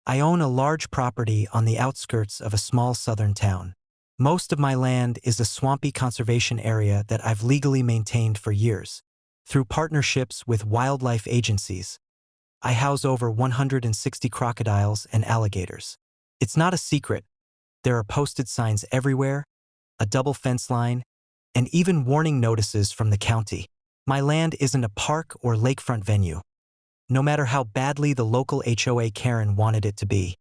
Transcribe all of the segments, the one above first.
I own a large property on the outskirts of a small southern town. Most of my land is a swampy conservation area that I've legally maintained for years. Through partnerships with wildlife agencies, I house over 160 crocodiles and alligators. It's not a secret. There are posted signs everywhere, a double fence line, and even warning notices from the county. My land isn't a park or lakefront venue, no matter how badly the local HOA Karen wanted it to be.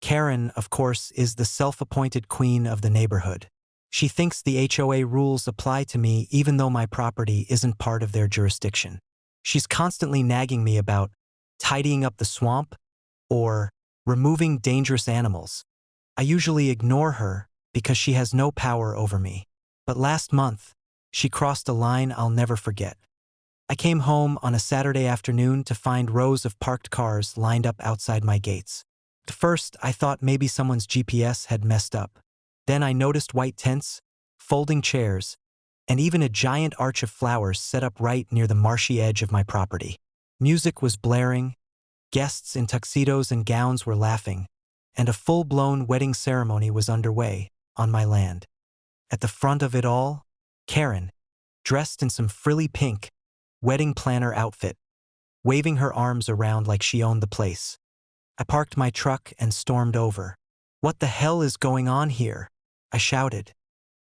Karen, of course, is the self-appointed queen of the neighborhood. She thinks the HOA rules apply to me even though my property isn't part of their jurisdiction. She's constantly nagging me about tidying up the swamp or removing dangerous animals. I usually ignore her because she has no power over me. But last month, she crossed a line I'll never forget. I came home on a Saturday afternoon to find rows of parked cars lined up outside my gates. At first, I thought maybe someone's GPS had messed up. Then I noticed white tents, folding chairs, and even a giant arch of flowers set up right near the marshy edge of my property. Music was blaring, guests in tuxedos and gowns were laughing, and a full-blown wedding ceremony was underway on my land. At the front of it all, Karen, dressed in some frilly pink wedding planner outfit, waving her arms around like she owned the place. I parked my truck and stormed over. "What the hell is going on here?" I shouted.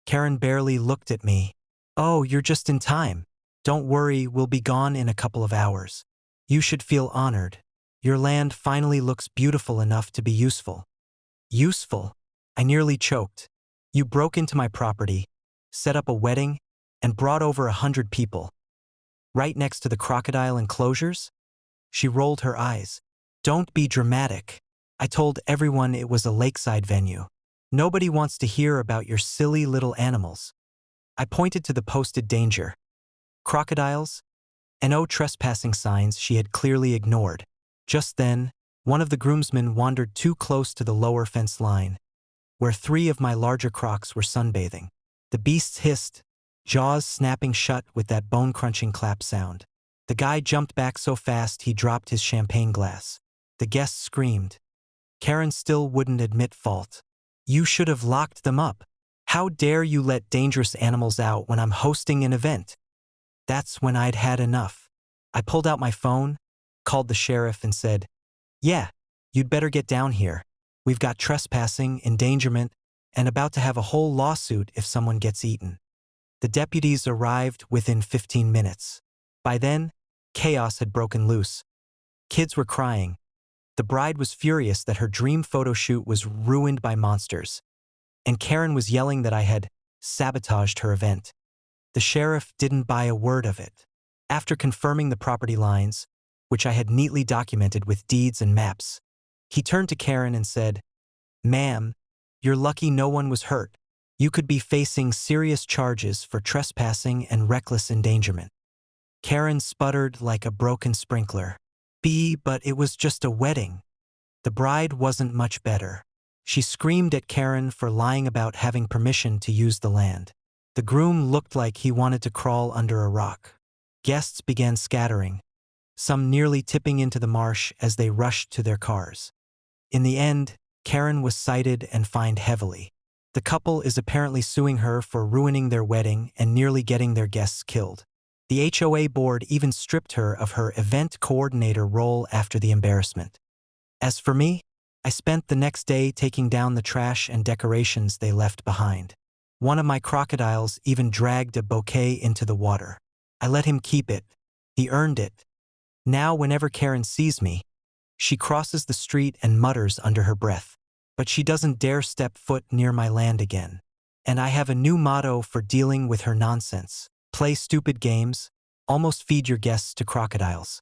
Karen barely looked at me. "Oh, you're just in time. Don't worry, we'll be gone in a couple of hours. You should feel honored. Your land finally looks beautiful enough to be useful." Useful? I nearly choked. You broke into my property, set up a wedding, and brought over 100 people. Right next to the crocodile enclosures? She rolled her eyes. "Don't be dramatic. I told everyone it was a lakeside venue. Nobody wants to hear about your silly little animals." I pointed to the posted danger. Crocodiles? And no trespassing signs she had clearly ignored. Just then, one of the groomsmen wandered too close to the lower fence line, where 3 of my larger crocs were sunbathing. The beasts hissed, jaws snapping shut with that bone-crunching clap sound. The guy jumped back so fast he dropped his champagne glass. The guests screamed. Karen still wouldn't admit fault. "You should have locked them up. How dare you let dangerous animals out when I'm hosting an event?" That's when I'd had enough. I pulled out my phone, called the sheriff and said, "Yeah, you'd better get down here. We've got trespassing, endangerment, and about to have a whole lawsuit if someone gets eaten." The deputies arrived within 15 minutes. By then, chaos had broken loose. Kids were crying. The bride was furious that her dream photo shoot was ruined by monsters. And Karen was yelling that I had sabotaged her event. The sheriff didn't buy a word of it. After confirming the property lines, which I had neatly documented with deeds and maps, he turned to Karen and said, "Ma'am, you're lucky no one was hurt. You could be facing serious charges for trespassing and reckless endangerment." Karen sputtered like a broken sprinkler. But it was just a wedding." The bride wasn't much better. She screamed at Karen for lying about having permission to use the land. The groom looked like he wanted to crawl under a rock. Guests began scattering, some nearly tipping into the marsh as they rushed to their cars. In the end, Karen was cited and fined heavily. The couple is apparently suing her for ruining their wedding and nearly getting their guests killed. The HOA board even stripped her of her event coordinator role after the embarrassment. As for me, I spent the next day taking down the trash and decorations they left behind. One of my crocodiles even dragged a bouquet into the water. I let him keep it. He earned it. Now whenever Karen sees me, she crosses the street and mutters under her breath. But she doesn't dare step foot near my land again. And I have a new motto for dealing with her nonsense. Play stupid games, almost feed your guests to crocodiles.